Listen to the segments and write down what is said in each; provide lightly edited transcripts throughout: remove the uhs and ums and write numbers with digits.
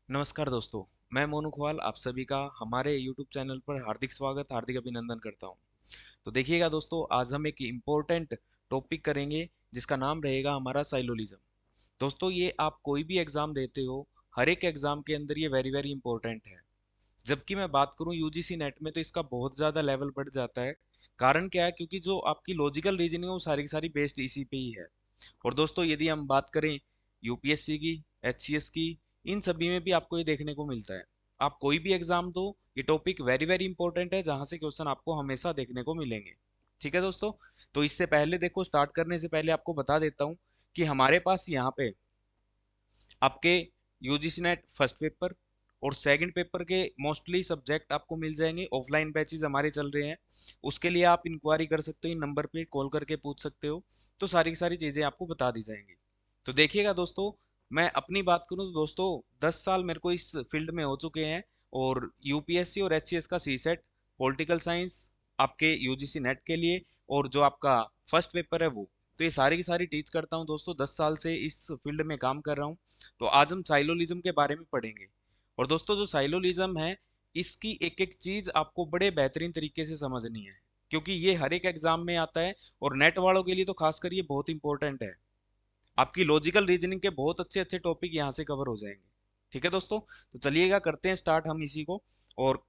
नमस्कार दोस्तों। मैं मोनू खुआल आप सभी का हमारे YouTube चैनल पर हार्दिक स्वागत, हार्दिक अभिनंदन करता हूं। तो देखिएगा दोस्तों, आज हम एक इम्पोर्टेंट टॉपिक करेंगे जिसका नाम रहेगा हमारा साइलोलिज्म। दोस्तों, ये आप कोई भी एग्जाम देते हो, हर एक एग्जाम के अंदर ये वेरी वेरी इंपॉर्टेंट है। जबकि मैं बात करूं यूजीसी नेट में तो इसका बहुत ज़्यादा लेवल बढ़ जाता है। कारण क्या है? क्योंकि जो आपकी लॉजिकल रीजनिंग है वो सारी की सारी बेस्ड इसी पे ही है। और दोस्तों, यदि हम बात करें यूपीएससी की, एचसीएस की, इन सभी में भी आपको ये देखने को मिलता है। आप कोई भी एग्जाम दो, ये टॉपिक वेरी वेरी इंपॉर्टेंट है, जहां से क्वेश्चन आपको हमेशा देखने को मिलेंगे। ठीक है दोस्तों। तो इससे पहले देखो, स्टार्ट करने से पहले आपको बता देता हूँ कि हमारे पास यहाँ पे आपके यूजीसी नेट फर्स्ट पेपर और सेकंड पेपर के मोस्टली सब्जेक्ट आपको मिल जाएंगे। ऑफलाइन बैचेस हमारे चल रहे हैं, उसके लिए आप इंक्वायरी कर सकते हो, इन नंबर पे कॉल करके पूछ सकते हो। तो सारी की सारी चीज़ें आपको बता दी जाएंगी। तो देखिएगा दोस्तों, मैं अपनी बात करूं तो दोस्तों 10 साल मेरे को इस फील्ड में हो चुके हैं। और यूपीएससी और एचसीएस का सी सेट, पॉलिटिकल साइंस आपके यूजीसी नेट के लिए, और जो आपका फर्स्ट पेपर है वो, तो ये सारी की सारी टीच करता हूँ दोस्तों। 10 साल से इस फील्ड में काम कर रहा हूँ। तो आज हम साइलोलिज्म के बारे में पढ़ेंगे। और दोस्तों, जो साइलोलिज्म है, इसकी एक एक चीज आपको बड़े बेहतरीन तरीके से समझनी है, क्योंकि ये हर एक एग्जाम में आता है। और नेट वालों के लिए तो खासकर ये बहुत इंपॉर्टेंट है। आपकी लॉजिकल रीजनिंग के बहुत अच्छे अच्छे टॉपिक यहाँ से कवर हो जाएंगे। ठीक है दोस्तों, तो चलिएगा करते हैं स्टार्ट हम इसी को। और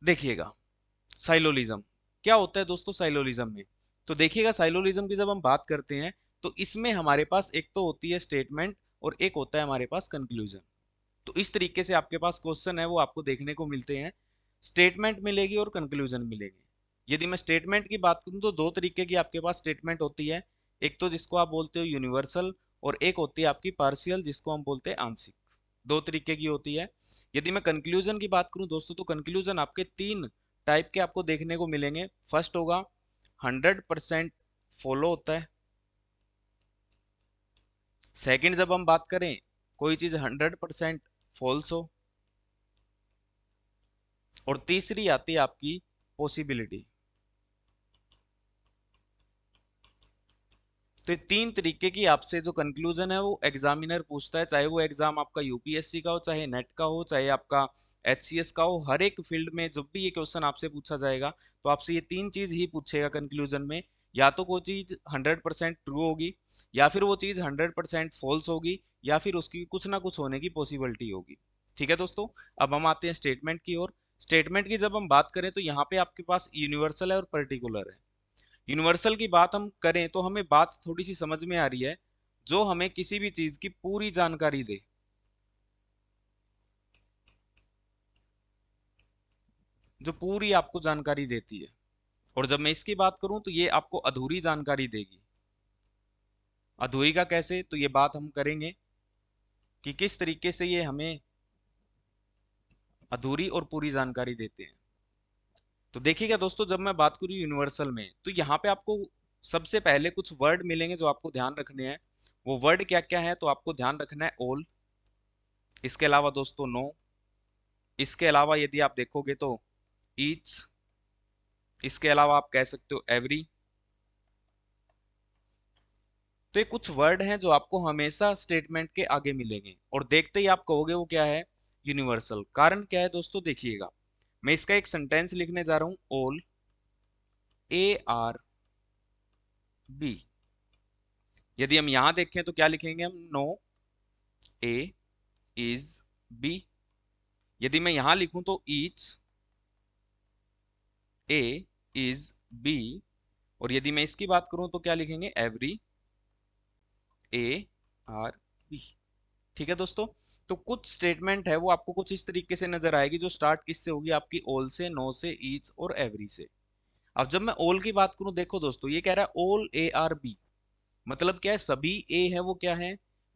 देखिएगा, साइलोलिज्म क्या होता है दोस्तों साइलोलिज्म में। तो देखिएगा, साइलोलिज्म की जब हम बात करते हैं तो इसमें हमारे पास एक तो होती है स्टेटमेंट और एक होता है हमारे पास कंक्लूजन। तो इस तरीके से आपके पास क्वेश्चन है वो आपको देखने को मिलते हैं। स्टेटमेंट मिलेगी और कंक्लूजन मिलेगी। यदि मैं स्टेटमेंट की बात करूं तो दो तरीके की आपके पास स्टेटमेंट होती है। एक तो जिसको आप बोलते हो यूनिवर्सल, और एक होती है आपकी पार्शियल जिसको हम बोलते हैं आंशिक। दो तरीके की होती है। यदि मैं कंक्लूजन की बात करूं दोस्तों, तो कंक्लूजन आपके तीन टाइप के आपको देखने को मिलेंगे। फर्स्ट होगा 100% फॉलो होता है। सेकंड, जब हम बात करें कोई चीज 100% फॉल्स हो। और तीसरी आती है आपकी पॉसिबिलिटी। तो ये तीन तरीके की आपसे जो कंक्लूजन है वो एग्जामिनर पूछता है, चाहे वो एग्जाम आपका यूपीएससी का हो, चाहे नेट का हो, चाहे आपका एचसीएस का हो। हर एक फील्ड में जब भी ये क्वेश्चन आपसे पूछा जाएगा तो आपसे ये तीन चीज ही पूछेगा कंक्लूजन में। या तो कोई चीज 100% ट्रू होगी, या फिर वो चीज 100% फॉल्स होगी, या फिर उसकी कुछ ना कुछ होने की पॉसिबिलिटी होगी। ठीक है दोस्तों। अब हम आते हैं स्टेटमेंट की ओर। स्टेटमेंट की जब हम बात करें तो यहाँ पे आपके पास यूनिवर्सल है और पर्टिकुलर है। यूनिवर्सल की बात हम करें तो हमें बात थोड़ी सी समझ में आ रही है, जो हमें किसी भी चीज की पूरी जानकारी दे। जो पूरी आपको जानकारी देती है। और जब मैं इसकी बात करूं तो ये आपको अधूरी जानकारी देगी। अधूरी का कैसे, तो ये बात हम करेंगे कि किस तरीके से ये हमें अधूरी और पूरी जानकारी देते हैं। तो देखिएगा दोस्तों, जब मैं बात करूं यूनिवर्सल में तो यहाँ पे आपको सबसे पहले कुछ वर्ड मिलेंगे जो आपको ध्यान रखने हैं। वो वर्ड क्या क्या है, तो आपको ध्यान रखना है ऑल। इसके अलावा दोस्तों नो। इसके अलावा यदि आप देखोगे तो ईच। इसके अलावा आप कह सकते हो एवरी। तो ये कुछ वर्ड हैं जो आपको हमेशा स्टेटमेंट के आगे मिलेंगे, और देखते ही आप कहोगे वो क्या है, यूनिवर्सल। कारण क्या है दोस्तों, देखिएगा, मैं इसका एक सेंटेंस लिखने जा रहा हूं। All ARB। यदि हम यहां देखें तो क्या लिखेंगे हम, नो A is B। यदि मैं यहां लिखूं तो ईच A is B। और यदि मैं इसकी बात करूं तो क्या लिखेंगे, एवरी ARB। ठीक है दोस्तों। तो कुछ स्टेटमेंट है वो आपको कुछ इस तरीके से नजर आएगी, जो स्टार्ट किससे होगी, आपकी ऑल से, नो से, ईच और एवरी से। अब जब मैं ऑल की बात करूं, देखो दोस्तों, ये कह रहा है ऑल ARB। मतलब क्या है, सभी ए है वो क्या है,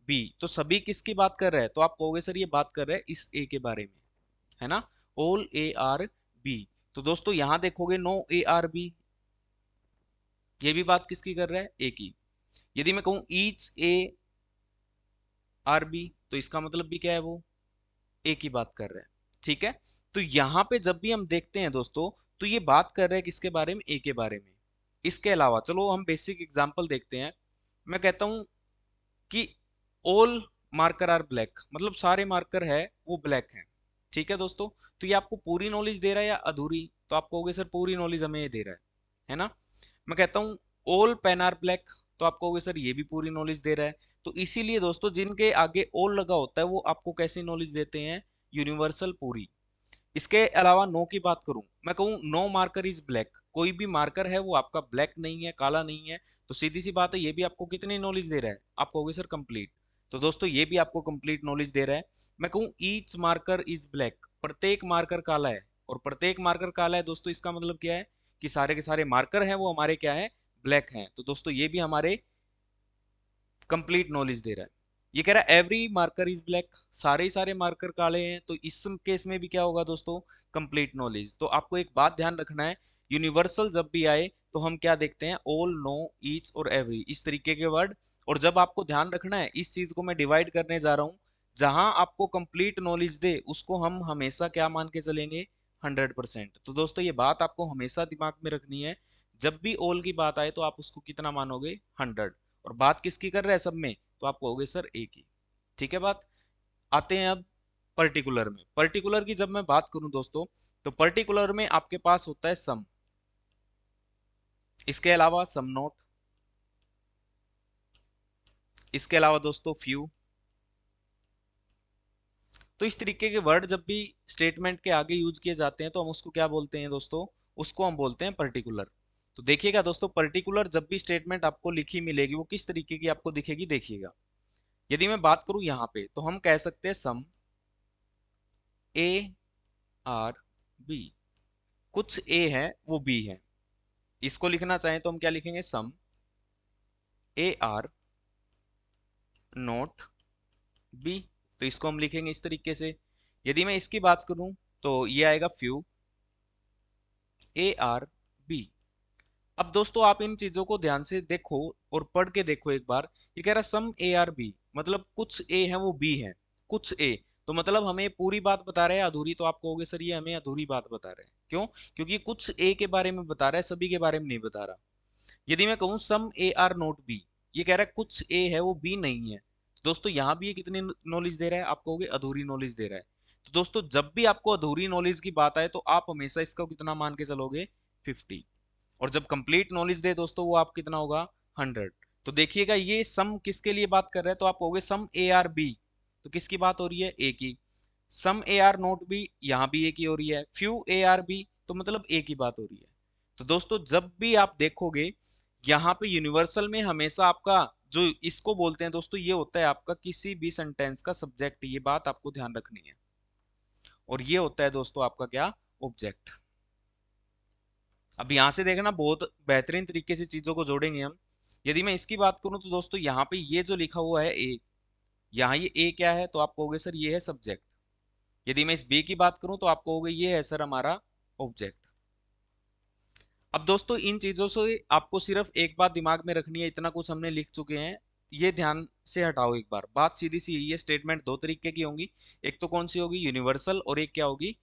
बी। तो सभी किसकी बात कर रहा है, तो आप कहोगे सर ये बात कर रहा है इस ए के बारे में, है ना। All ARB। तो दोस्तों यहां देखोगे नो ARB, ये भी बात किसकी कर रहा है, ए की। यदि मैं कहूं ईच ARB, तो इसका मतलब भी क्या है, वो ए की बात कर रहा है। ठीक है। तो यहां पे जब भी हम देखते हैं दोस्तों, तो ये बात कर रहे हैं किसके बारे में, ए के बारे में। इसके अलावा चलो हम बेसिक एग्जांपल देखते हैं। मैं कहता हूं कि ऑल मार्कर आर ब्लैक, मतलब सारे मार्कर है वो ब्लैक हैं। ठीक है दोस्तों, तो ये आपको पूरी नॉलेज दे रहा है या अधूरी? तो आप कहोगे सर पूरी नॉलेज हमें ये दे रहा है ना। मैं कहता हूँ ऑल पेन आर ब्लैक, तो आप कहोगे सर ये भी पूरी नॉलेज दे रहा है। तो इसीलिए दोस्तों जिनके आगे ऑल लगा होता है वो आपको कैसी नॉलेज देते हैं? यूनिवर्सल, पूरी। इसके अलावा नो की बात करूं, मैं कहूं नो मार्कर इज ब्लैक, कोई भी मार्कर है वो आपका ब्लैक नहीं है, काला नहीं है, तो सीधी सी बात है ये भी आपको कितनी नॉलेज दे रहा है? आप कहोगे सर कंप्लीट। तो दोस्तों ये भी आपको कंप्लीट नॉलेज दे रहा है। मैं कहूं ईच मार्कर इज ब्लैक, प्रत्येक मार्कर काला है, और प्रत्येक मार्कर काला है दोस्तों इसका मतलब क्या है? कि सारे के सारे मार्कर हैं वो हमारे क्या है? ब्लैक हैं। तो दोस्तों ये भी हमारे कंप्लीट नॉलेज दे रहा है। ये कह रहा है एवरी मार्कर इज ब्लैक, सारे ही सारे मार्कर काले हैं, तो इस केस में भी क्या होगा दोस्तों? Complete knowledge. तो आपको एक बात ध्यान रखना है, यूनिवर्सल जब भी आए तो हम क्या देखते हैं? ऑल, नो, ईच और एवरी, इस तरीके के वर्ड। और जब आपको ध्यान रखना है, इस चीज को मैं डिवाइड करने जा रहा हूं, जहां आपको कंप्लीट नॉलेज दे उसको हम हमेशा क्या मान के चलेंगे? 100%। तो दोस्तों ये बात आपको हमेशा दिमाग में रखनी है, जब भी ऑल की बात आए तो आप उसको कितना मानोगे? 100। और बात किसकी कर रहे हैं सब में? तो आप कहोगे सर ए की। ठीक है बात। आते हैं अब पर्टिकुलर में। पर्टिकुलर की जब मैं बात करूं दोस्तों, तो पर्टिकुलर में आपके पास होता है सम, इसके अलावा सम नोट, इसके अलावा दोस्तों फ्यू। तो इस तरीके के वर्ड जब भी स्टेटमेंट के आगे यूज किए जाते हैं तो हम उसको क्या बोलते हैं दोस्तों? उसको हम बोलते हैं पर्टिकुलर। तो देखिएगा दोस्तों, पर्टिकुलर जब भी स्टेटमेंट आपको लिखी मिलेगी वो किस तरीके की आपको दिखेगी, देखिएगा। यदि मैं बात करूं यहाँ पे तो हम कह सकते हैं सम ए आर बी, कुछ ए है वो बी है। इसको लिखना चाहें तो हम क्या लिखेंगे? सम ए आर नॉट बी, तो इसको हम लिखेंगे इस तरीके से। यदि मैं इसकी बात करूं तो ये आएगा फ्यू ए आर बी। अब दोस्तों आप इन चीजों को ध्यान से देखो और पढ़ के देखो एक बार। ये कह रहा है सम ए आर बी, मतलब कुछ ए है वो बी है, कुछ ए, तो मतलब हमें पूरी बात बता रहे हैं अधूरी? तो आप कहोगे सर ये हमें अधूरी बात बता रहे हैं, क्यों? क्योंकि कुछ ए के बारे में बता रहा है, सभी के बारे में नहीं बता रहा। यदि मैं कहूँ सम ए आर नोट बी, ये कह रहा है कुछ ए है वो बी नहीं है, तो दोस्तों यहाँ भी ये कितनी नॉलेज दे रहा है? आप कहोगे अधूरी नॉलेज दे रहा है। तो दोस्तों जब भी आपको अधूरी नॉलेज की बात आए तो आप हमेशा इसका कितना मान के चलोगे? 50। और जब कंप्लीट नॉलेज दे दोस्तों वो आप कितना होगा? 100। तो देखिएगा ये सम किसके लिए बात कर रहा है? तो आप कहोगे सम ए आर बी, तो किसकी बात हो रही है? ए की। सम ए आर नोट बी, यहाँ भी ए की हो रही है। फ्यू ए आर बी, तो मतलब ए की बात हो रही है। तो दोस्तों जब भी आप देखोगे यहाँ पे यूनिवर्सल में हमेशा आपका जो इसको बोलते हैं दोस्तों, ये होता है आपका किसी भी सेंटेंस का सब्जेक्ट, ये बात आपको ध्यान रखनी है। और ये होता है दोस्तों आपका क्या? ऑब्जेक्ट। अब यहाँ से देखना बहुत बेहतरीन तरीके से चीजों को जोड़ेंगे हम। यदि मैं इसकी बात करूं तो दोस्तों यहाँ पे ये जो लिखा हुआ है ए, यहाँ ये ए क्या है? तो आप कहोगे सर ये है सब्जेक्ट। यदि मैं इस बी की बात करूं तो आप कहोगे ये है सर हमारा ऑब्जेक्ट। अब दोस्तों इन चीजों से आपको सिर्फ एक बात दिमाग में रखनी है, इतना कुछ हमने लिख चुके हैं, ये ध्यान से हटाओ एक बार। बात सीधी सी यही है, स्टेटमेंट दो तरीके की होंगी, एक तो कौन सी होगी? यूनिवर्सल, और एक क्या होगी?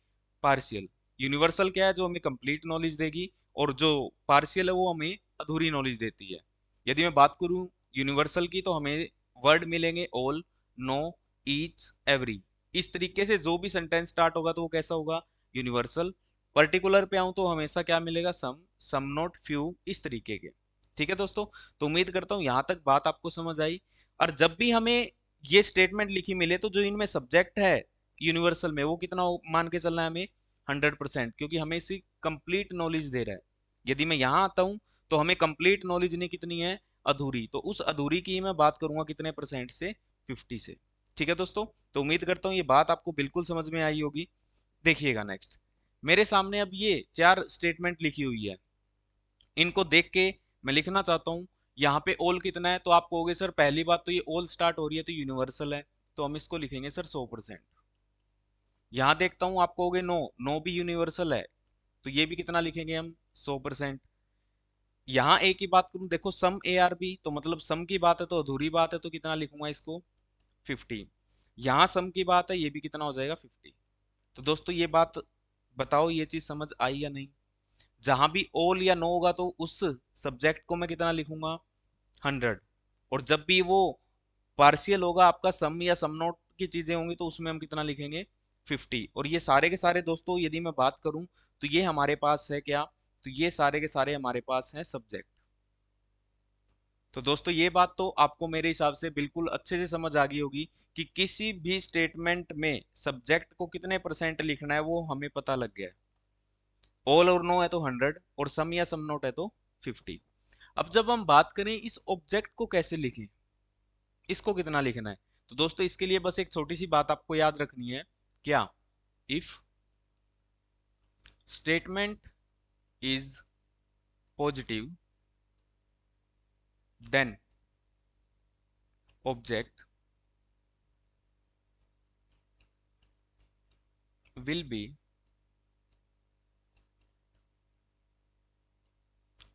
पार्शियल। यूनिवर्सल क्या है? जो हमें कंप्लीट नॉलेज देगी, और जो पार्शियल है वो हमें अधूरी नॉलेज देती है। यदि मैं बात करूं यूनिवर्सल की तो हमें वर्ड मिलेंगे ऑल, नो, ईच, एवरी। इस तरीके से जो भी सेंटेंस स्टार्ट होगा तो वो कैसा होगा? यूनिवर्सल। पर्टिकुलर पे आऊं तो हमेशा क्या मिलेगा? सम, सम नोट, फ्यू, इस तरीके के। ठीक है दोस्तों, तो उम्मीद करता हूं यहां तक बात आपको समझ आई। और जब भी हमें ये स्टेटमेंट लिखी मिले तो जो इनमें सब्जेक्ट है यूनिवर्सल में वो कितना मान के चलना है हमें? 100%, क्योंकि हमें इसी कंप्लीट नॉलेज दे रहा है। यदि मैं यहाँ आता हूँ तो हमें कंप्लीट नॉलेज नहीं कितनी है? अधूरी। तो उस अधूरी की मैं बात करूंगा कितने परसेंट से? 50 से। ठीक है दोस्तों, तो उम्मीद करता हूँ ये बात आपको बिल्कुल समझ में आई होगी। देखिएगा नेक्स्ट, मेरे सामने अब ये चार स्टेटमेंट लिखी हुई है, इनको देख के मैं लिखना चाहता हूँ यहाँ पे ऑल कितना है? तो आप कहोगे सर पहली बात तो ये ऑल स्टार्ट हो रही है तो यूनिवर्सल है, तो हम इसको लिखेंगे सर 100%। यहाँ देखता हूँ आप कहोगे नो, नो भी यूनिवर्सल है, तो ये भी कितना लिखेंगे हम? 100%। यहाँ ए की बात करूँ, देखो सम ए आर बी, तो मतलब सम की बात है तो अधूरी बात है, तो कितना लिखूंगा इसको? 50। यहाँ सम की बात है, ये भी कितना हो जाएगा? 50। तो दोस्तों ये बात बताओ, ये चीज समझ आई या नहीं? जहां भी ऑल या नो होगा तो उस सब्जेक्ट को मैं कितना लिखूंगा? 100। और जब भी वो पार्शियल होगा आपका सम या सम नोट की चीजें होंगी तो उसमें हम कितना लिखेंगे 50। और ये सारे के सारे दोस्तों यदि मैं बात करूं तो ये हमारे पास है क्या, तो ये सारे के सारे हमारे पास हैं सब्जेक्ट। तो दोस्तों ये बात तो आपको मेरे हिसाब से बिल्कुल अच्छे से समझ आ गई होगी कि किसी भी स्टेटमेंट में सब्जेक्ट को कितने परसेंट लिखना है वो हमें पता लग गया है। ऑल और नो है तो 100 और सम या सम नोट है तो 50। अब जब हम बात करें इस ऑब्जेक्ट को कैसे लिखें, इसको कितना लिखना है, तो दोस्तों इसके लिए बस एक छोटी सी बात आपको याद रखनी है। क्या? If statement is positive then object will be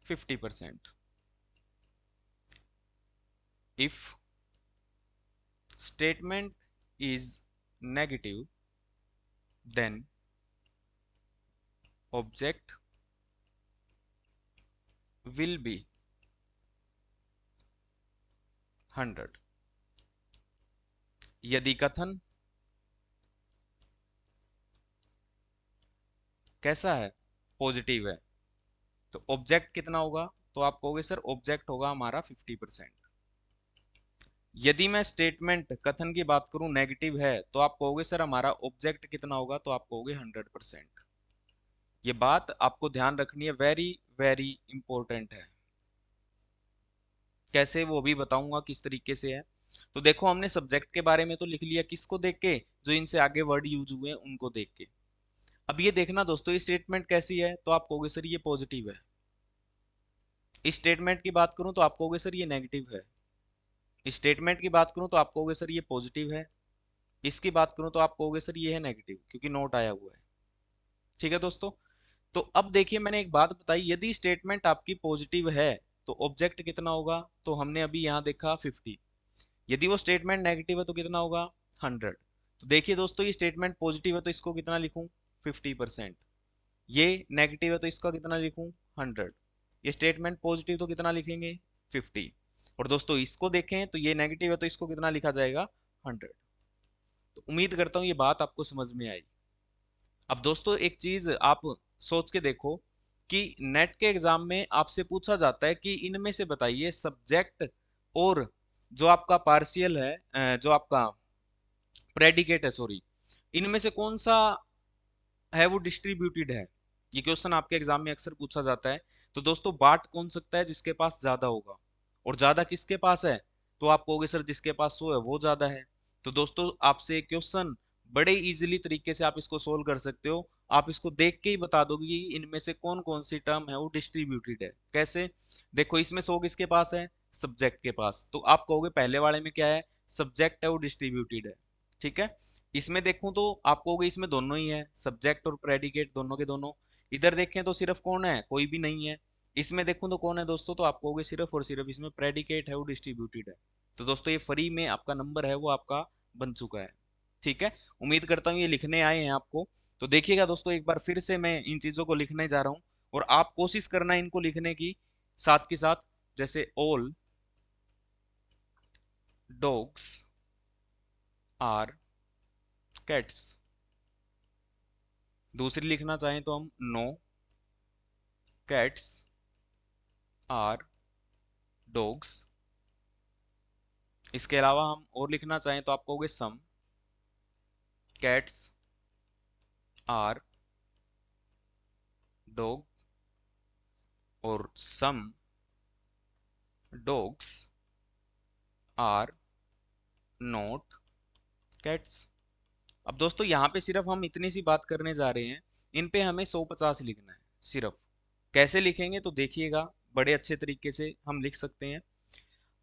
50%। if statement is negative then object will be 100। यदि कथन कैसा है, पॉजिटिव है, तो ऑब्जेक्ट कितना होगा, तो आप कहोगे सर ऑब्जेक्ट होगा हमारा 50%। यदि मैं स्टेटमेंट कथन की बात करूं नेगेटिव है तो आप कहोगे सर हमारा ऑब्जेक्ट कितना होगा, तो आप कहोगे 100%। ये बात आपको ध्यान रखनी है, वेरी वेरी इंपॉर्टेंट है। कैसे वो भी बताऊंगा किस तरीके से है। तो देखो हमने सब्जेक्ट के बारे में तो लिख लिया, किसको देख के, जो इनसे आगे वर्ड यूज हुए हैं उनको देख के। अब ये देखना दोस्तों ये स्टेटमेंट कैसी है, तो आप कहोगे सर ये पॉजिटिव है। इस स्टेटमेंट की बात करूं तो आप कहोगे सर ये नेगेटिव है। इस स्टेटमेंट की बात करूं तो आप कहोगे सर ये पॉजिटिव है। इसकी बात करूं तो आप कहोगे सर ये है नेगेटिव क्योंकि नोट आया हुआ है। ठीक है दोस्तों। तो अब देखिए मैंने एक बात बताई, यदि स्टेटमेंट आपकी पॉजिटिव है तो ऑब्जेक्ट कितना होगा, तो हमने अभी यहाँ देखा 50। यदि वो स्टेटमेंट नेगेटिव है तो कितना होगा 100। तो देखिए दोस्तों ये स्टेटमेंट पॉजिटिव है तो इसको कितना लिखूं 50%। ये नेगेटिव है तो इसका कितना लिखूं 100। ये स्टेटमेंट पॉजिटिव तो कितना लिखेंगे 50। और दोस्तों इसको देखें तो ये नेगेटिव है तो इसको कितना लिखा जाएगा 100। तो उम्मीद करता हूँ ये बात आपको समझ में आई। अब दोस्तों एक चीज आप सोच के देखो कि नेट के एग्जाम में आपसे पूछा जाता है कि इनमें से बताइए सब्जेक्ट और जो आपका पार्शियल है, जो आपका प्रेडिकेट है सॉरी, इनमें से कौन सा है वो डिस्ट्रीब्यूटेड है। ये क्वेश्चन आपके एग्जाम में अक्सर पूछा जाता है। तो दोस्तों बांट कौन सकता है, जिसके पास ज्यादा होगा। और ज्यादा किसके पास है, तो आप कहोगे सर जिसके पास 100 है वो ज्यादा है। तो दोस्तों आपसे एक क्वेश्चन बड़े इजीली तरीके से आप इसको सोल्व कर सकते हो। आप इसको देख के ही बता दोगे कि इनमें से कौन कौन सी टर्म है वो डिस्ट्रीब्यूटेड है। कैसे? देखो इसमें 100 किसके पास है, सब्जेक्ट के पास, तो आप कहोगे पहले वाले में क्या है, सब्जेक्ट है वो डिस्ट्रीब्यूटेड है। ठीक है। इसमें देखूं तो आप कहोगे इसमें दोनों ही है, सब्जेक्ट और प्रेडिकेट दोनों के दोनों। इधर देखें तो सिर्फ कौन है, कोई भी नहीं है। इसमें देखूं तो कौन है दोस्तों, तो आप कहोगे सिर्फ और सिर्फ इसमें प्रेडिकेट है वो डिस्ट्रीब्यूटेड है। तो दोस्तों ये फ्री में आपका नंबर है वो आपका बन चुका है। ठीक है। उम्मीद करता हूँ ये लिखने आए हैं आपको। तो देखिएगा दोस्तों एक बार फिर से मैं इन चीजों को लिखने जा रहा हूँ और आप कोशिश करना इनको लिखने की साथ के साथ। जैसे ऑल डॉग्स आर कैट्स। दूसरी लिखना चाहें तो हम नो कैट्स आर डॉग्स। इसके अलावा हम और लिखना चाहें तो आप कहोगे सम कैट्स आर डॉग और some dogs are not cats. अब दोस्तों यहाँ पे सिर्फ हम इतनी सी बात करने जा रहे हैं, इन पे हमें 150 लिखना है सिर्फ। कैसे लिखेंगे तो देखिएगा, बड़े अच्छे तरीके से हम लिख सकते हैं।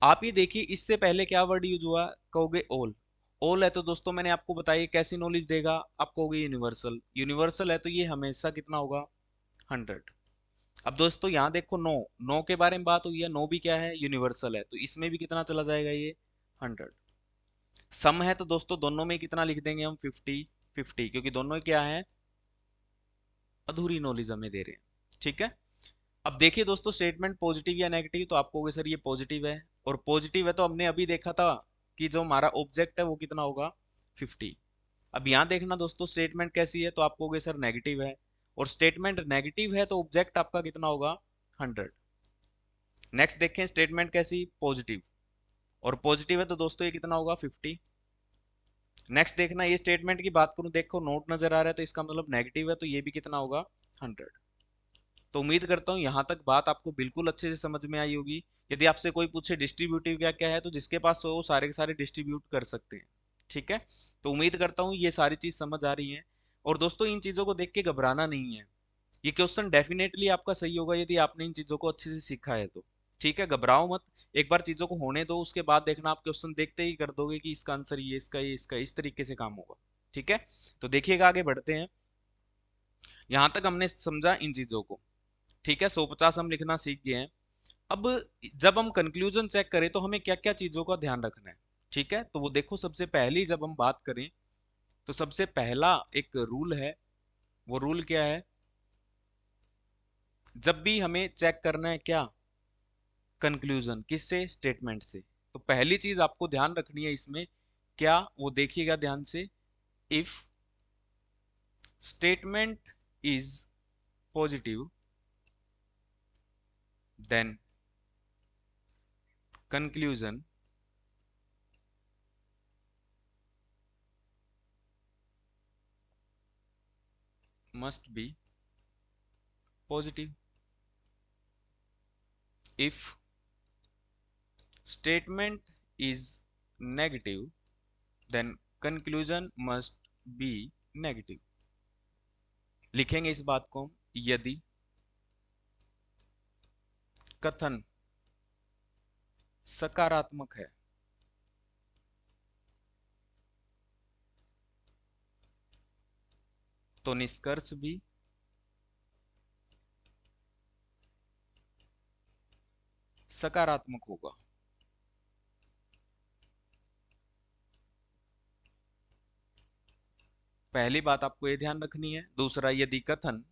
आप ये देखिए इससे पहले क्या वर्ड यूज हुआ, कहोगे ऑल। ऑल है तो दोस्तों मैंने आपको बताया कैसी नॉलेज देगा, आप कहोगे यूनिवर्सल। यूनिवर्सल है तो ये हमेशा कितना होगा 100। अब दोस्तों यहाँ देखो नो, नो के बारे में बात हुई है, नो भी क्या है यूनिवर्सल है, तो इसमें भी कितना चला जाएगा ये 100। सम है तो दोस्तों दोनों में कितना लिख देंगे हम 50 50 क्योंकि दोनों क्या है अधूरी नॉलेज हमें दे रहे हैं। ठीक है। अब देखिए दोस्तों स्टेटमेंट पॉजिटिव या नेगेटिव, तो आप कहोगे सर ये पॉजिटिव है। और पॉजिटिव है तो हमने अभी देखा था कि जो हमारा ऑब्जेक्ट है वो कितना होगा 50। अब यहाँ देखना दोस्तों स्टेटमेंट कैसी है, तो आप कहोगे सर नेगेटिव है, और स्टेटमेंट नेगेटिव है तो ऑब्जेक्ट आपका कितना होगा 100। नेक्स्ट देखें स्टेटमेंट कैसी पॉजिटिव, और पॉजिटिव है तो दोस्तों ये कितना होगा 50। नेक्स्ट देखना ये स्टेटमेंट की बात करूं, देखो नोट नजर आ रहा है तो इसका मतलब नेगेटिव है, तो ये भी कितना होगा 100। तो उम्मीद करता हूँ यहाँ तक बात आपको बिल्कुल अच्छे से समझ में आई होगी। यदि आपसे कोई पूछे डिस्ट्रीब्यूटिव क्या क्या है, तो जिसके पास हो वो सारे के सारे डिस्ट्रीब्यूट कर सकते हैं। ठीक है, तो उम्मीद करता हूँ ये सारी चीज समझ आ रही है। और दोस्तों इन चीजों को देख के घबराना नहीं है, ये क्वेश्चन डेफिनेटली आपका सही होगा यदि आपने इन चीजों को अच्छे से सीखा है तो। ठीक है, घबराओ मत, एक बार चीजों को होने दो, उसके बाद देखना आप क्वेश्चन देखते ही कर दोगे कि इसका आंसर ये, इसका ये, इसका इस तरीके से काम होगा। ठीक है, तो देखिएगा आगे बढ़ते हैं। यहां तक हमने समझा इन चीजों को। ठीक है, 150 हम लिखना सीख गए हैं। अब जब हम कंक्लूजन चेक करें तो हमें क्या क्या चीजों का ध्यान रखना है। ठीक है, तो वो देखो सबसे पहली जब हम बात करें तो सबसे पहला एक रूल है। वो रूल क्या है, जब भी हमें चेक करना है क्या कंक्लूजन, किससे, स्टेटमेंट से, तो पहली चीज आपको ध्यान रखनी है इसमें क्या, वो देखिएगा ध्यान से। If statement is positive then conclusion must be positive. If statement is negative then conclusion must be negative. लिखेंगे इस बात को हम, यदि कथन सकारात्मक है तो निष्कर्ष भी सकारात्मक होगा। पहली बात आपको ये ध्यान रखनी है। दूसरा, यदि कथन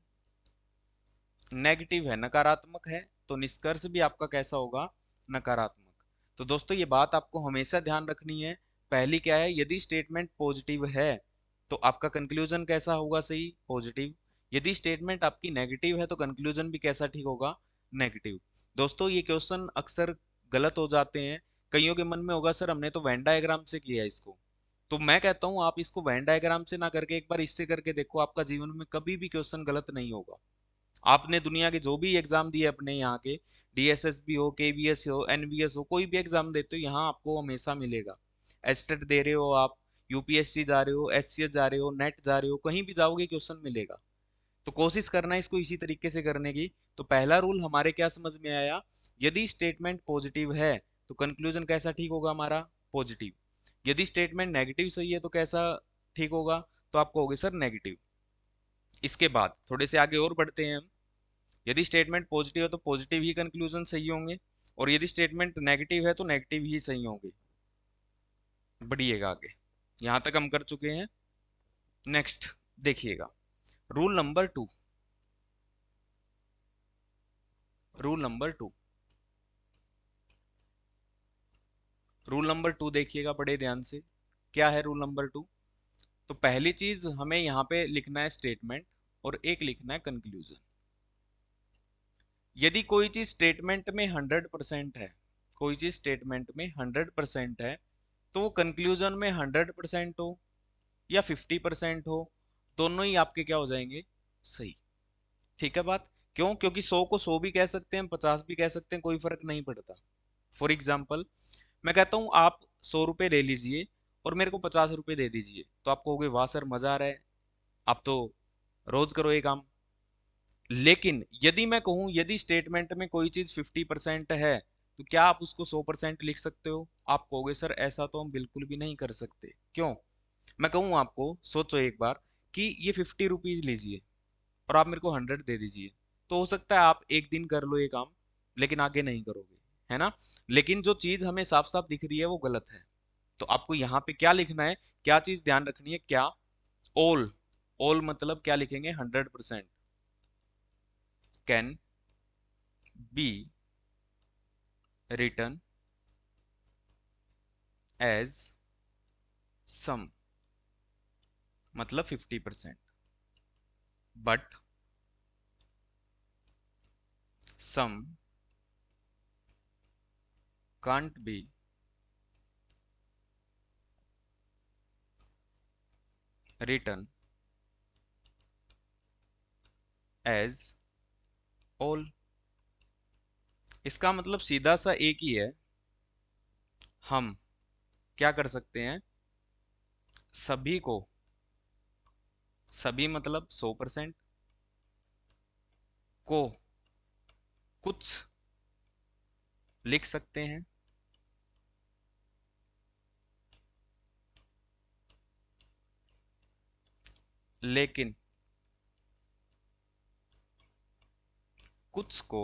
नेगेटिव है, नकारात्मक है, तो निष्कर्ष भी आपका कैसा होगा, नकारात्मक। तो दोस्तों ये बात आपको हमेशा ध्यान रखनी है। पहली क्या है, यदि स्टेटमेंट पॉजिटिव है तो आपका कंक्लूजन कैसा होगा, सही, पॉजिटिव। यदि स्टेटमेंट आपकी नेगेटिव है तो कंक्लूजन भी कैसा ठीक होगा, नेगेटिव। दोस्तों ये क्वेश्चन अक्सर गलत हो जाते हैं। कईयों के मन में होगा सर हमने तो वेन डायग्राम से किया इसको, तो मैं कहता हूं आप इसको वेन डायग्राम से ना करके एक बार इससे करके देखो, आपका जीवन में कभी भी क्वेश्चन गलत नहीं होगा। आपने दुनिया के जो भी एग्जाम दिए अपने यहाँ के, डीएसएसबी हो, केवीएस हो, एनवीएस हो, कोई भी एग्जाम देते हो यहाँ आपको हमेशा मिलेगा। एस्टेट दे रहे हो आप, यूपीएससी जा रहे हो, एचसीएस जा रहे हो, नेट जा रहे हो, कहीं भी जाओगे क्वेश्चन मिलेगा। तो कोशिश करना है इसको इसी तरीके से करने की। तो पहला रूल हमारे क्या समझ में आया, यदि स्टेटमेंट पॉजिटिव है तो कंक्लूजन कैसा ठीक होगा हमारा, पॉजिटिव। यदि स्टेटमेंट नेगेटिव सही है तो कैसा ठीक होगा, तो आप कहोगे सर नेगेटिव। इसके बाद थोड़े से आगे और बढ़ते हैं हम। यदि स्टेटमेंट पॉजिटिव है तो पॉजिटिव ही कंक्लूजन सही होंगे, और यदि स्टेटमेंट नेगेटिव है तो नेगेटिव ही सही होंगे। बढ़िएगा आगे, यहां तक हम कर चुके हैं। नेक्स्ट देखिएगा, rule number 2। Rule number 2, rule number 2 देखिएगा बड़े ध्यान से। क्या है रूल नंबर 2, तो पहली चीज हमें यहाँ पे लिखना है स्टेटमेंट, और एक लिखना है कंक्लूजन। यदि कोई चीज स्टेटमेंट में 100% है, कोई चीज स्टेटमेंट में 100% है, तो वो कंक्लूजन में 100% हो या 50% हो, दोनों ही आपके क्या हो जाएंगे, सही। ठीक है बात, क्यों, क्योंकि 100 को 100 भी कह सकते हैं, 50 भी कह सकते हैं, कोई फर्क नहीं पड़ता। फॉर एग्जाम्पल मैं कहता हूँ आप 100 रुपये ले लीजिए और मेरे को 50 रुपये दे दीजिए, तो आप कहोगे वाह सर मजा आ रहा है, आप तो रोज करो ये काम। लेकिन यदि मैं कहूं यदि स्टेटमेंट में कोई चीज 50% है, तो क्या आप उसको 100% लिख सकते हो, आप कहोगे सर ऐसा तो हम बिल्कुल भी नहीं कर सकते। क्यों, मैं कहूँ आपको, सोचो एक बार कि ये 50 रुपीज लीजिए और आप मेरे को 100 दे दीजिए, तो हो सकता है आप एक दिन कर लो ये काम, लेकिन आगे नहीं करोगे, है ना। लेकिन जो चीज हमें साफ साफ दिख रही है वो गलत है। तो आपको यहाँ पे क्या लिखना है, क्या चीज ध्यान रखनी है, क्या, ऑल। ऑल मतलब क्या लिखेंगे, 100% can be return as some, मतलब 50%, but some can't be return as all. इसका मतलब सीधा सा एक ही है, हम क्या कर सकते हैं, सभी को, सभी मतलब 100% को कुछ लिख सकते हैं, लेकिन कुछ को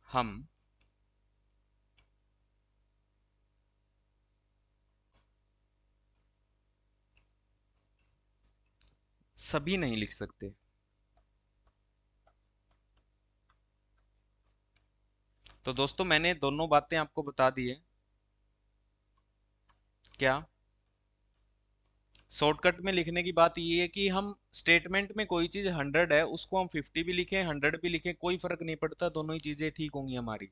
हम सभी नहीं लिख सकते। तो दोस्तों मैंने दोनों बातें आपको बता दी है। क्या शॉर्टकट में लिखने की बात ये है कि हम स्टेटमेंट में कोई चीज 100 है उसको हम 50 भी लिखें 100 भी लिखें कोई फर्क नहीं पड़ता, दोनों ही चीजें ठीक होंगी हमारी।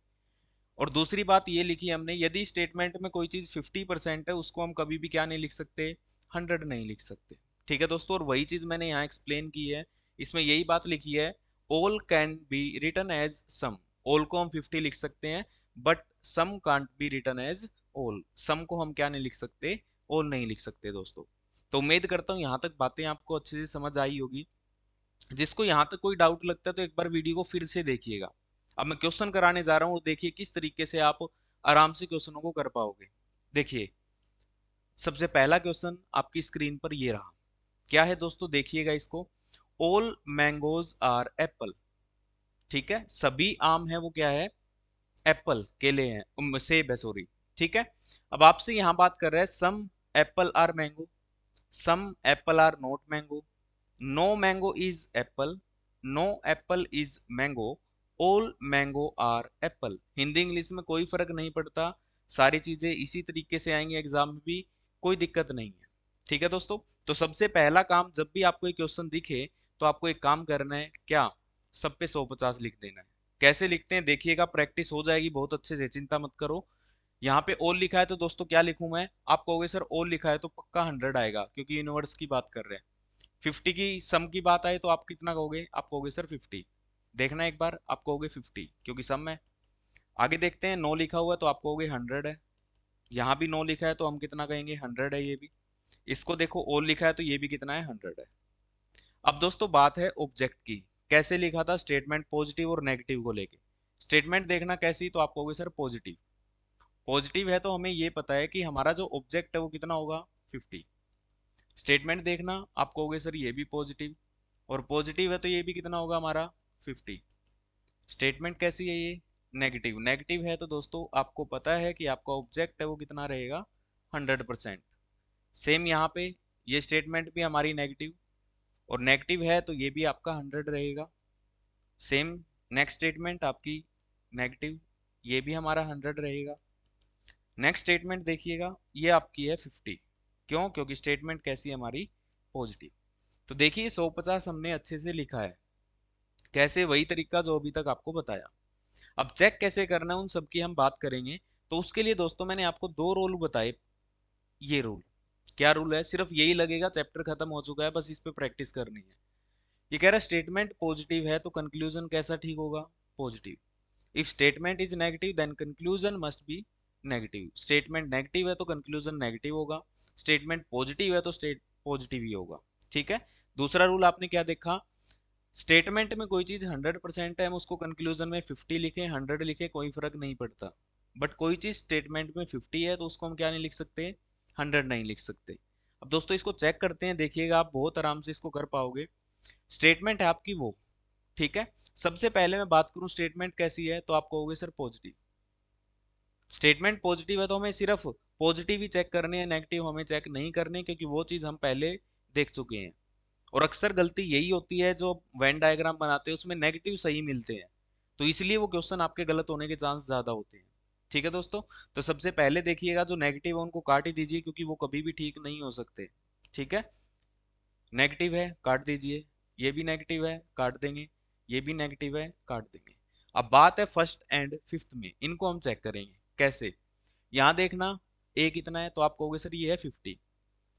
और दूसरी बात ये लिखी हमने, यदि स्टेटमेंट में कोई चीज 50% है उसको हम कभी भी क्या नहीं लिख सकते, 100 नहीं लिख सकते। ठीक है दोस्तों, और वही चीज मैंने यहाँ एक्सप्लेन की है, इसमें यही बात लिखी है, all can be return as some. All को हम 50 लिख सकते हैं, but some can't be return as all. Some को हम क्या नहीं लिख सकते, ऑल नहीं लिख सकते दोस्तों। तो उम्मीद करता हूँ यहाँ तक बातें आपको अच्छे से समझ आई होगी। जिसको यहाँ तक कोई डाउट लगता है तो एक बार वीडियो को फिर से देखिएगा। अब मैं क्वेश्चन कराने जा रहा हूँ, देखिए किस तरीके से आप आराम से क्वेश्चनों को कर पाओगे। देखिए सबसे पहला क्वेश्चन आपकी स्क्रीन पर ये रहा, क्या है दोस्तों, देखिएगा इसको। All mangoes are apple. ठीक है, सभी आम है वो क्या है, एप्पल, केले हैं, सेब है सॉरी। ठीक है, अब आपसे यहाँ बात कर रहा है some apple are mango, some apple are not mango, no mango is apple, no apple is mango, all mango are apple. Hindi English में कोई फर्क नहीं पड़ता, सारी चीजें इसी तरीके से आएंगी एग्जाम में भी, कोई दिक्कत नहीं है। ठीक है दोस्तों, तो सबसे पहला काम, जब भी आपको एक क्वेश्चन दिखे तो आपको एक काम करना है, क्या, सब पे 150 लिख देना है। कैसे लिखते हैं देखिएगा, प्रैक्टिस हो जाएगी बहुत अच्छे से, चिंता मत करो। यहाँ पे ऑल लिखा है तो दोस्तों क्या लिखूं मैं, आप कहोगे सर ऑल लिखा है तो पक्का 100 आएगा क्योंकि यूनिवर्स की बात कर रहे हैं। 50 की सम की बात आए तो आप कितना कहोगे, आप कहोगे सर 50। देखना एक बार, आप कहोगे 50 क्योंकि सम है। आगे देखते हैं, नो लिखा हुआ है तो आप कहोगे 100 है। यहाँ भी नो लिखा है तो हम कितना कहेंगे, 100 है ये भी। इसको देखो ऑल लिखा है तो ये भी कितना है, 100 है। अब दोस्तों बात है ऑब्जेक्ट की, कैसे लिखा था स्टेटमेंट पॉजिटिव और नेगेटिव को लेके। स्टेटमेंट देखना कैसी, तो आप कहोगे सर पॉजिटिव। पॉजिटिव है तो हमें ये पता है कि हमारा जो ऑब्जेक्ट है वो कितना होगा, 50। स्टेटमेंट देखना, आप कहोगे सर ये भी पॉजिटिव, और पॉजिटिव है तो ये भी कितना होगा हमारा, 50। स्टेटमेंट कैसी है ये, नेगेटिव। नेगेटिव है तो दोस्तों आपको पता है कि आपका ऑब्जेक्ट है वो कितना रहेगा, 100%। सेम यहाँ पे ये स्टेटमेंट भी हमारी नेगेटिव, और नेगेटिव है तो ये भी आपका 100 रहेगा। सेम नेक्स्ट स्टेटमेंट आपकी नेगेटिव, ये भी हमारा 100 रहेगा। नेक्स्ट स्टेटमेंट देखिएगा, ये आपकी है 50। क्यों, क्योंकि स्टेटमेंट कैसी है हमारी, पॉजिटिव। तो देखिए 150 हमने अच्छे से लिखा है, कैसे, वही तरीका जो अभी तक आपको बताया। अब चेक कैसे करना है उन सब की हम बात करेंगे। तो उसके लिए दोस्तों मैंने आपको दो रूल बताए। ये रूल, क्या रूल है, सिर्फ यही लगेगा चैप्टर खत्म हो चुका है, बस इस पे प्रैक्टिस करनी है। ये कह रहा है स्टेटमेंट पॉजिटिव है तो कंक्लूजन कैसा ठीक होगा, positive. If statement is negative then conclusion must be negative. Statement negative है तो कंक्लूजन नेगेटिव होगा, स्टेटमेंट पॉजिटिव है तो स्टेट पॉजिटिव ही होगा। ठीक है, दूसरा रूल आपने क्या देखा, स्टेटमेंट में कोई चीज 100% है हम उसको कंक्लूजन में 50 लिखें 100 लिखें कोई फर्क नहीं पड़ता। बट कोई चीज स्टेटमेंट में 50 है तो उसको हम क्या नहीं लिख सकते, 100 नहीं लिख सकते। अब दोस्तों इसको चेक करते हैं, देखिएगा आप बहुत आराम से इसको कर पाओगे। स्टेटमेंट है आपकी वो, ठीक है। सबसे पहले मैं बात करूं स्टेटमेंट कैसी है, तो आप कहोगे सर पॉजिटिव। स्टेटमेंट पॉजिटिव है तो हमें सिर्फ पॉजिटिव ही चेक करने हैं, नेगेटिव हमें चेक नहीं करने, क्योंकि वो चीज हम पहले देख चुके हैं। और अक्सर गलती यही होती है, जो वेन डायग्राम बनाते हैं उसमें नेगेटिव सही मिलते हैं, तो इसलिए वो क्वेश्चन आपके गलत होने के चांस ज्यादा होते हैं। ठीक है दोस्तों। तो सबसे पहले देखिएगा जो नेगेटिव है उनको काट ही दीजिए, क्योंकि वो कभी भी ठीक नहीं हो सकते। ठीक है, नेगेटिव है काट दीजिए, ये भी नेगेटिव है काट देंगे, ये भी नेगेटिव है काट देंगे। अब बात है फर्स्ट एंड फिफ्थ में, इनको हम चेक करेंगे कैसे। यहाँ देखना ए कितना है, तो आप कहोगे सर ये है 50।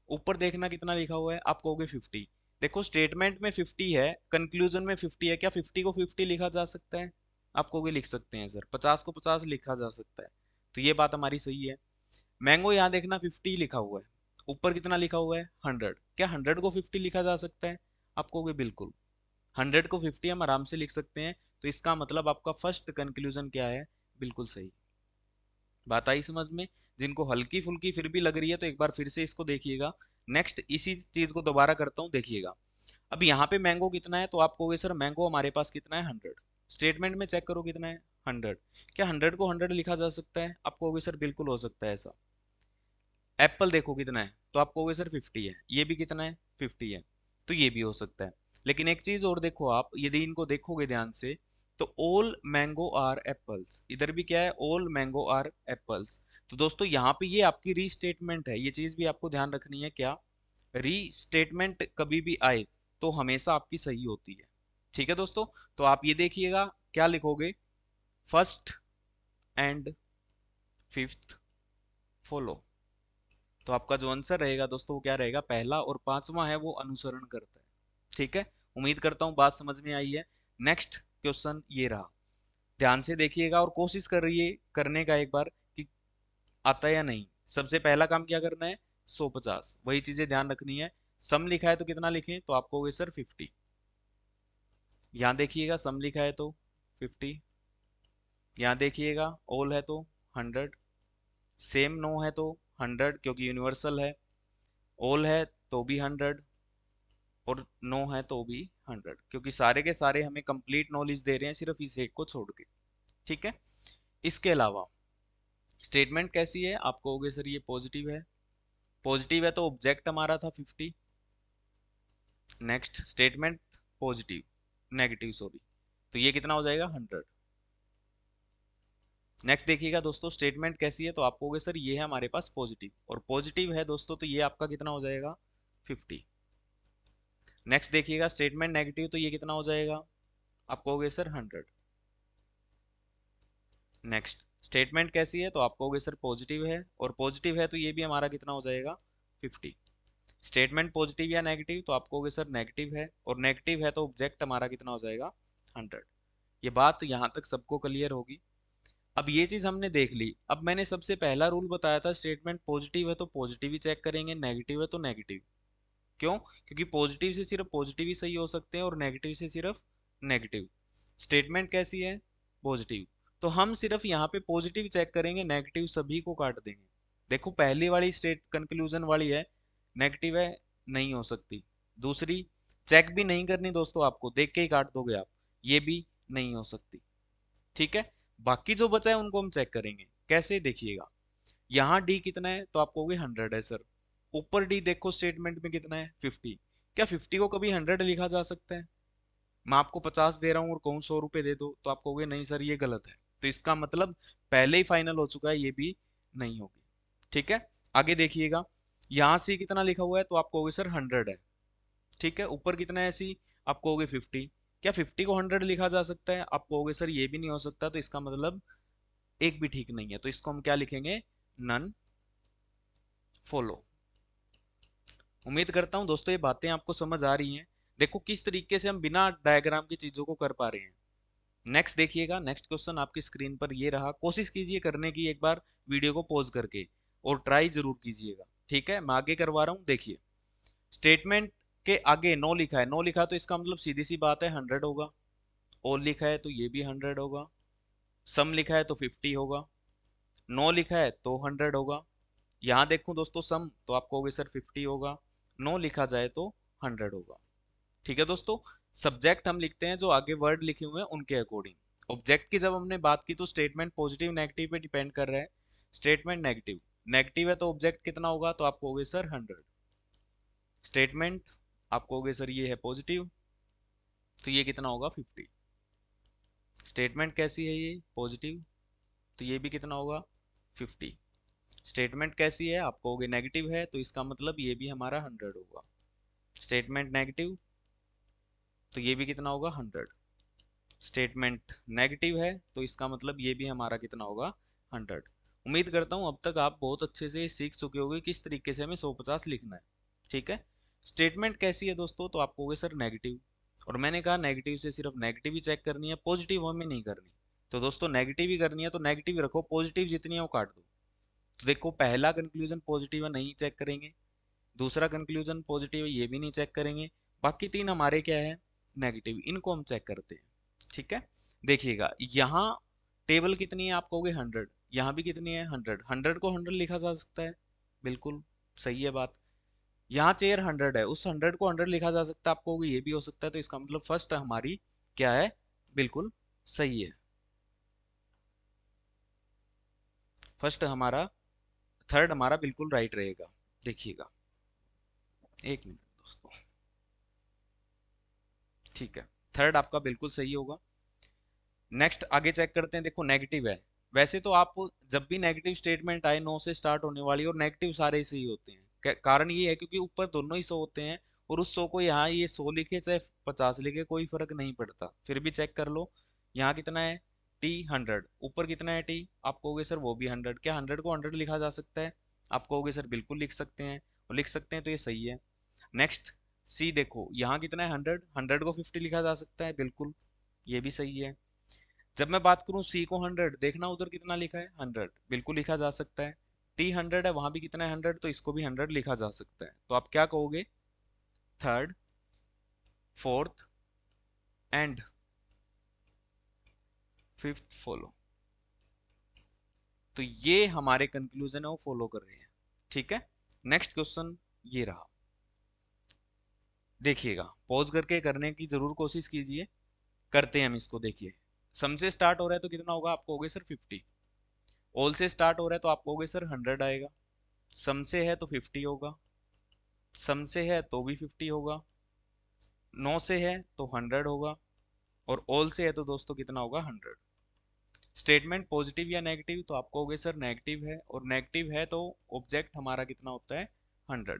ऊपर देखना कितना लिखा हुआ है, आप कहोगे 50। देखो स्टेटमेंट में 50 है, कंक्लूजन में 50 है, क्या 50 को 50 लिखा जा सकता है? आप कहोगे लिख सकते हैं सर, 50 को 50 लिखा जा सकता है। तो ये बात हमारी सही है। मैंगो यहाँ देखना 50 लिखा हुआ है, ऊपर कितना लिखा हुआ है 100, क्या 100 को 50 लिखा जा सकता है? आप कहोगे बिल्कुल, 100 को 50 हम आराम से लिख सकते हैं। तो इसका मतलब आपका फर्स्ट कंक्लूजन क्या है, बिल्कुल सही। बात आई समझ में? जिनको हल्की फुल्की फिर भी लग रही है तो एक बार फिर से इसको देखिएगा। नेक्स्ट इसी चीज को दोबारा करता हूँ, देखिएगा। अब यहाँ पे मैंगो कितना है, तो आप कहोगे सर मैंगो हमारे पास कितना है 100। स्टेटमेंट में चेक करो कितना है 100, क्या 100 को 100 लिखा जा सकता है? आप कहोगे सर बिल्कुल हो सकता है ऐसा। एप्पल देखो कितना है, तो आप कहोगे सर 50 है, ये भी कितना है 50 है, तो ये भी हो सकता है। लेकिन एक चीज और देखो, आप यदि इनको देखोगे ध्यान से, तो ऑल मैंगो आर एप्पल्स, इधर भी क्या है ऑल मैंगो आर एप्पल्स। तो दोस्तों यहाँ पे ये आपकी रीस्टेटमेंट है, ये चीज भी आपको ध्यान रखनी है। क्या रीस्टेटमेंट कभी भी आए तो हमेशा आपकी सही होती है। ठीक है दोस्तों, तो आप ये देखिएगा क्या लिखोगे, फर्स्ट एंड फिफ्थ फॉलो। तो आपका जो आंसर रहेगा दोस्तों वो क्या रहेगा, पहला और पांचवा है वो अनुसरण करता है। ठीक है, उम्मीद करता हूँ बात समझ में आई है। नेक्स्ट क्वेश्चन ये रहा, ध्यान से देखिएगा और कोशिश करिए करने का एक बार कि आता है या नहीं। सबसे पहला काम क्या करना है, 150, वही चीजें ध्यान रखनी है। सम लिखा है तो कितना लिखें, तो आपको होगे सर 50। यहाँ देखिएगा सम लिखा है तो 50, यहाँ देखिएगा ऑल है तो 100, सेम नो है तो 100 क्योंकि यूनिवर्सल है, ऑल है तो भी 100, और नो है तो भी 100, क्योंकि सारे के सारे हमें कंप्लीट नॉलेज दे रहे हैं सिर्फ इस एक को छोड़ के। ठीक है, इसके अलावा स्टेटमेंट कैसी है, आप कहोगे सर ये पॉजिटिव है, पॉजिटिव है तो ऑब्जेक्ट हमारा था 50। Next statement positive, negative sorry, तो ये कितना हो जाएगा 100। नेक्स्ट देखिएगा दोस्तों स्टेटमेंट कैसी है, तो आप कहोगे सर ये है हमारे पास पॉजिटिव, और पॉजिटिव है दोस्तों तो ये आपका कितना हो जाएगा 50। नेक्स्ट देखिएगा स्टेटमेंट नेगेटिव, तो ये कितना हो जाएगा, आप कहोगे सर 100। नेक्स्ट स्टेटमेंट कैसी है, तो आप कहोगे सर पॉजिटिव है, और पॉजिटिव है तो ये भी हमारा कितना हो जाएगा 50। स्टेटमेंट पॉजिटिव या नेगेटिव, तो आप कहोगे सर नेगेटिव है, और नेगेटिव है तो ऑब्जेक्ट हमारा कितना हो जाएगा 100। ये बात यहाँ तक सबको क्लियर होगी। अब ये चीज हमने देख ली। अब मैंने सबसे पहला रूल बताया था, स्टेटमेंट पॉजिटिव है तो पॉजिटिव ही चेक करेंगे, नेगेटिव है तो नेगेटिव। क्यों? क्योंकि पॉजिटिव से सिर्फ पॉजिटिव ही सही हो सकते हैं और नेगेटिव से सिर्फ नेगेटिव। स्टेटमेंट कैसी है, पॉजिटिव, तो हम सिर्फ यहाँ पे पॉजिटिव चेक करेंगे, नेगेटिव सभी को काट देंगे। देखो पहली वाली स्टेट कंक्लूजन वाली है, नेगेटिव है, नहीं हो सकती। दूसरी चेक भी नहीं करनी दोस्तों, आपको देख के ही काट दोगे आप, ये भी नहीं हो सकती। ठीक है, बाकी जो बचा है उनको हम चेक करेंगे कैसे, देखिएगा। यहाँ डी कितना है, तो आप कहोगे 100 है सर। ऊपर डी देखो स्टेटमेंट में कितना है 50, क्या 50 को कभी 100 लिखा जा सकता है? मैं आपको 50 दे रहा हूँ और कहूँ 100 रुपए दे दो, तो आप कहोगे नहीं सर ये गलत है। तो इसका मतलब पहले ही फाइनल हो चुका है, ये भी नहीं होगी। ठीक है, आगे देखिएगा, यहाँ सी कितना लिखा हुआ है, तो आप कहोगे सर 100 है। ठीक है, ऊपर कितना है सी, आप कहोगे 50, क्या 50 को 100 लिखा जा सकता है? आप कहोगे सर ये भी नहीं हो सकता, तो इसका मतलब एक भी ठीक नहीं है, तो इसको हम क्या लिखेंगे, नन फॉलो। उम्मीद करता हूं दोस्तों ये बातें आपको समझ आ रही हैं। देखो किस तरीके से हम बिना डायग्राम की चीजों को कर पा रहे हैं। नेक्स्ट देखिएगा, नेक्स्ट क्वेश्चन आपकी स्क्रीन पर ये रहा, कोशिश कीजिए करने की एक बार वीडियो को पॉज करके, और ट्राई जरूर कीजिएगा। ठीक है, मैं आगे करवा रहा हूँ, देखिए। स्टेटमेंट के आगे नो लिखा है, नो लिखा तो इसका मतलब सीधी सी बात है 100 होगा। ऑल लिखा है तो ये भी 100 होगा। सम लिखा है तो 50 होगा। नो लिखा है तो 100 होगा। यहाँ देखूं दोस्तों सम, तो आप कहोगे सर 50 होगा। नो लिखा जाए तो 100 होगा। ठीक है दोस्तों, सब्जेक्ट हम लिखते हैं जो आगे वर्ड लिखे हुए हैं उनके अकॉर्डिंग। ऑब्जेक्ट की जब हमने बात की तो स्टेटमेंट पॉजिटिव नेगेटिव पे डिपेंड कर रहा है। स्टेटमेंट नेगेटिव, नेगेटिव है तो ऑब्जेक्ट कितना होगा, तो आप कहोगे सर 100। स्टेटमेंट आप कहोगे सर ये है पॉजिटिव, तो ये कितना होगा 50। स्टेटमेंट कैसी है, ये पॉजिटिव, तो ये भी कितना होगा 50। स्टेटमेंट कैसी है, आप कहोगे नेगेटिव है, तो इसका मतलब ये भी हमारा 100 होगा। स्टेटमेंट नेगेटिव, तो ये भी कितना होगा 100। स्टेटमेंट नेगेटिव है, तो इसका मतलब ये भी हमारा कितना होगा 100। उम्मीद करता हूँ अब तक आप बहुत अच्छे से सीख चुके होंगे किस तरीके से हमें 150 लिखना है। ठीक है। स्टेटमेंट कैसी है दोस्तों, तो आप कहोगे सर नेगेटिव, और मैंने कहा नेगेटिव से सिर्फ नेगेटिव ही चेक करनी है, पॉजिटिव हमें नहीं करनी। तो दोस्तों नेगेटिव ही करनी है तो नेगेटिव रखो, पॉजिटिव जितनी है वो काट दो। तो देखो पहला कंक्लूजन पॉजिटिव है, नहीं चेक करेंगे। दूसरा कंक्लूजन पॉजिटिव है, ये भी नहीं चेक करेंगे। बाकी तीन हमारे क्या है, नेगेटिव, इनको हम चेक करते हैं। ठीक है। देखिएगा यहाँ टेबल कितनी है, आप कहोगे 100, यहाँ भी कितनी है 100, 100 को 100 लिखा जा सकता है, बिल्कुल सही है बात। यहाँ चेयर 100 है, उस 100 को 100 लिखा जा सकता है, आप कहोगे ये भी हो सकता है, तो इसका मतलब फर्स्ट हमारी क्या है, बिल्कुल सही है। फर्स्ट हमारा, थर्ड हमारा बिल्कुल राइट रहेगा। देखिएगा, एक मिनट दोस्तों, ठीक है, थर्ड आपका बिल्कुल सही होगा। नेक्स्ट आगे चेक करते हैं, देखो नेगेटिव है। वैसे तो आप जब भी नेगेटिव स्टेटमेंट आए 9 से स्टार्ट होने वाली, और नेगेटिव सारे ही सही होते हैं। कारण ये है क्योंकि ऊपर दोनों ही 100 होते हैं, और उस 100 को यहाँ ये 100 लिखे चाहे 50 लिखे कोई फर्क नहीं पड़ता। फिर भी चेक कर लो, यहाँ कितना है टी 100, ऊपर कितना है टी, आप कहोगे सर वो भी 100, क्या 100 को 100 लिखा जा सकता है, आप कहोगे सर बिल्कुल लिख सकते हैं, और लिख सकते हैं तो ये सही है। नेक्स्ट सी देखो, यहाँ कितना है 100, 100 को 50 लिखा जा सकता है, बिल्कुल ये भी सही है। जब मैं बात करूं सी को 100, देखना उधर कितना लिखा है 100, बिल्कुल लिखा जा सकता है। टी 100 है, वहां भी कितना है 100, तो इसको भी 100 लिखा जा सकता है। तो आप क्या कहोगे, third, fourth and fifth follow. तो ये हमारे कंक्लूजन है वो फॉलो कर रहे हैं। ठीक है। नेक्स्ट क्वेश्चन ये रहा, देखिएगा पॉज करके करने की जरूर कोशिश कीजिए। करते हैं हम इसको, देखिए सम से स्टार्ट हो रहा है तो कितना होगा, आप कहोगे सर 50। ऑल से स्टार्ट हो रहा है तो आप कहोगे सर 100 आएगा। सम से है तो 50 होगा, सम से है तो भी 50 होगा, 9 से है तो 100 होगा, और ऑल से है तो दोस्तों कितना होगा 100। स्टेटमेंट पॉजिटिव या नेगेटिव, तो आप कहोगे सर नेगेटिव है, और नेगेटिव है तो ऑब्जेक्ट हमारा कितना होता है 100।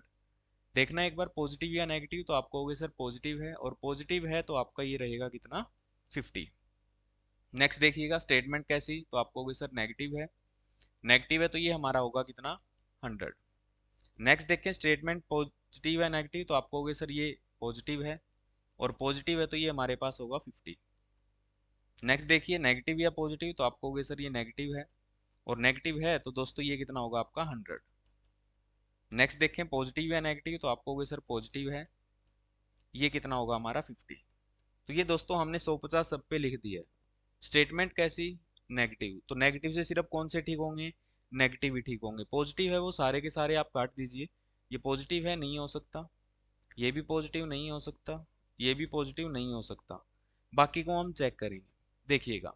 देखना एक बार पॉजिटिव या नेगेटिव, तो आप कहोगे सर पॉजिटिव है, और पॉजिटिव है तो आपका ये रहेगा कितना 50। नेक्स्ट देखिएगा स्टेटमेंट कैसी, तो आप कहोगे सर नेगेटिव है, नेगेटिव है तो ये हमारा होगा कितना 100। नेक्स्ट देखें स्टेटमेंट पॉजिटिव है नेगेटिव, तो आप कहोगे सर ये पॉजिटिव है, और पॉजिटिव है तो ये हमारे पास होगा 50। नेक्स्ट देखिए नेगेटिव या पॉजिटिव, तो आप कहोगे सर ये नेगेटिव है, और नेगेटिव है तो दोस्तों ये कितना होगा आपका 100। नेक्स्ट देखें पॉजिटिव या नेगेटिव, तो आप कहोगे सर पॉजिटिव है, ये कितना होगा हमारा 50। तो ये दोस्तों हमने 150 सब पे लिख दिया है। स्टेटमेंट कैसी, नेगेटिव, तो नेगेटिव से सिर्फ कौन से ठीक होंगे, नेगेटिव ही ठीक होंगे। पॉजिटिव है वो सारे के सारे आप काट दीजिए, ये पॉजिटिव है नहीं हो सकता, ये भी पॉजिटिव नहीं हो सकता, ये भी पॉजिटिव नहीं हो सकता। बाकी को हम चेक करेंगे। देखिएगा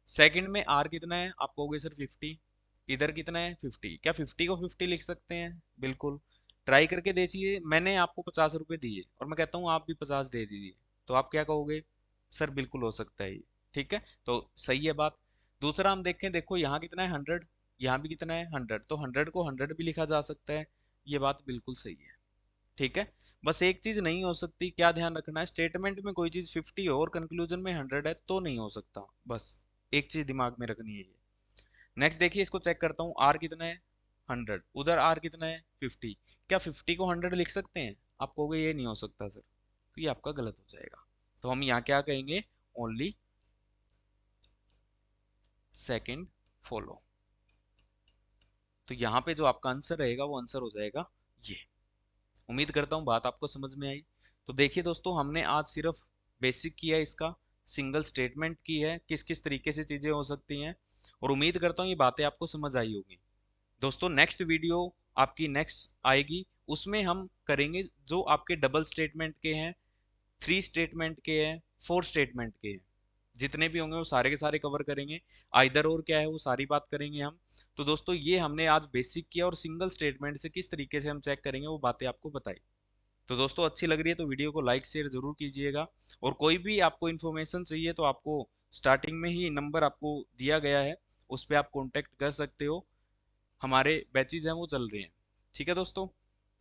सेकंड में आर कितना है, आप कहोगे सर 50, इधर कितना है 50, क्या 50 को 50 लिख सकते हैं, बिल्कुल। ट्राई करके देखिए, मैंने आपको 50 रुपये दिए और मैं कहता हूँ आप भी 50 दे दीजिए, तो आप क्या कहोगे, सर बिल्कुल हो सकता है ये। ठीक है, तो सही है बात। दूसरा हम देखें, देखो यहाँ कितना है 100, यहाँ भी कितना है 100, तो 100 को 100 भी लिखा जा सकता है, ये बात बिल्कुल सही है। ठीक है। बस एक चीज नहीं हो सकती, क्या ध्यान रखना है, स्टेटमेंट में कोई चीज 50 हो और कंक्लूजन में 100 है तो नहीं हो सकता, बस एक चीज दिमाग में रखनी है ये। नेक्स्ट देखिए इसको चेक करता हूँ, आर कितना है 100, उधर आर कितना है 50, क्या 50 को 100 लिख सकते हैं, आप कहोगे ये नहीं हो सकता सर, तो ये आपका गलत हो जाएगा। तो हम यहाँ क्या कहेंगे, ओनली सेकंड फॉलो। तो यहाँ पे जो आपका आंसर रहेगा वो आंसर हो जाएगा ये। उम्मीद करता हूँ बात आपको समझ में आई। तो देखिए दोस्तों हमने आज सिर्फ बेसिक किया है इसका, सिंगल स्टेटमेंट की है, किस किस तरीके से चीज़ें हो सकती हैं, और उम्मीद करता हूँ ये बातें आपको समझ आई होगी। दोस्तों नेक्स्ट वीडियो आपकी नेक्स्ट आएगी, उसमें हम करेंगे जो आपके डबल स्टेटमेंट के हैं, 3 स्टेटमेंट के हैं, 4 स्टेटमेंट के हैं, जितने भी होंगे वो सारे के सारे कवर करेंगे। आइदर और क्या है वो सारी बात करेंगे हम। तो दोस्तों ये हमने आज बेसिक किया, और सिंगल स्टेटमेंट से किस तरीके से हम चेक करेंगे वो बातें आपको बताई। तो दोस्तों अच्छी लग रही है तो वीडियो को लाइक शेयर जरूर कीजिएगा, और कोई भी आपको इन्फॉर्मेशन चाहिए तो आपको स्टार्टिंग में ही नंबर आपको दिया गया है, उस पर आप कांटेक्ट कर सकते हो। हमारे बैचेज हैं वो चल रहे हैं। ठीक है दोस्तों,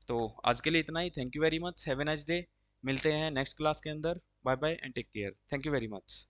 तो आज के लिए इतना ही। Thank you very much, have a nice day. मिलते हैं नेक्स्ट क्लास के अंदर। Bye bye and take care. Thank you very much.